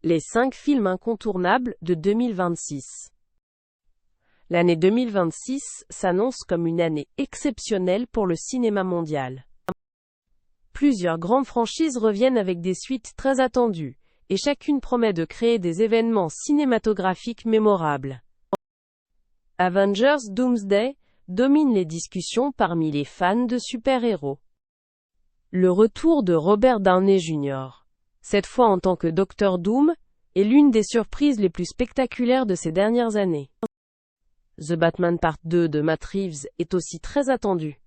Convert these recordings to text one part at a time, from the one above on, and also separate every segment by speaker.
Speaker 1: Les 5 films incontournables de 2026. L'année 2026 s'annonce comme une année exceptionnelle pour le cinéma mondial. Plusieurs grandes franchises reviennent avec des suites très attendues, et chacune promet de créer des événements cinématographiques mémorables. Avengers Doomsday domine les discussions parmi les fans de super-héros. Le retour de Robert Downey Jr., cette fois en tant que Dr. Doom, est l'une des surprises les plus spectaculaires de ces dernières années. The Batman Part 2 de Matt Reeves est aussi très attendu.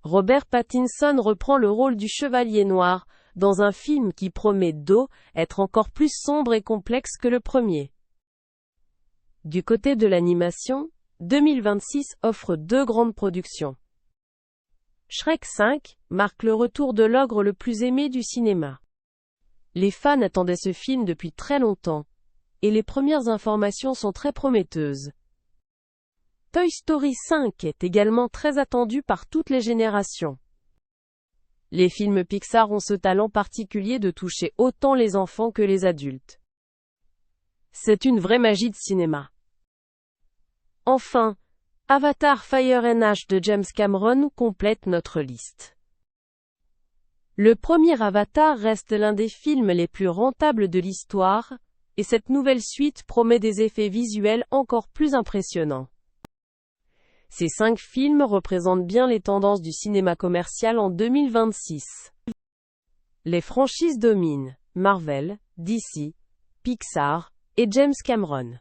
Speaker 1: Robert Pattinson reprend le rôle du Chevalier Noir, dans un film qui promet d'être encore plus sombre et complexe que le premier. Du côté de l'animation, 2026 offre 2 grandes productions. Shrek 5 marque le retour de l'ogre le plus aimé du cinéma. Les fans attendaient ce film depuis très longtemps, et les premières informations sont très prometteuses. Toy Story 5 est également très attendu par toutes les générations. Les films Pixar ont ce talent particulier de toucher autant les enfants que les adultes. C'est une vraie magie de cinéma. Enfin, Avatar Fire and Ash de James Cameron complète notre liste. Le premier Avatar reste l'un des films les plus rentables de l'histoire, et cette nouvelle suite promet des effets visuels encore plus impressionnants. Ces 5 films représentent bien les tendances du cinéma commercial en 2026. Les franchises dominent: Marvel, DC, Pixar et James Cameron.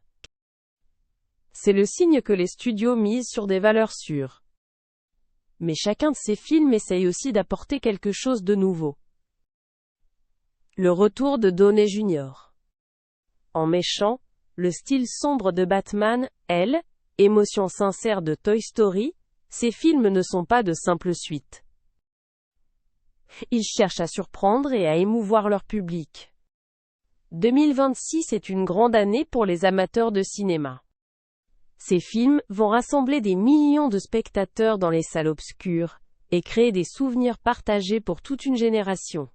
Speaker 1: C'est le signe que les studios misent sur des valeurs sûres. Mais chacun de ces films essaye aussi d'apporter quelque chose de nouveau. Le retour de Downey Jr. En méchant, le style sombre de Batman, émotion sincère de Toy Story, ces films ne sont pas de simples suites. Ils cherchent à surprendre et à émouvoir leur public. 2026 est une grande année pour les amateurs de cinéma. Ces films vont rassembler des millions de spectateurs dans les salles obscures, et créer des souvenirs partagés pour toute une génération.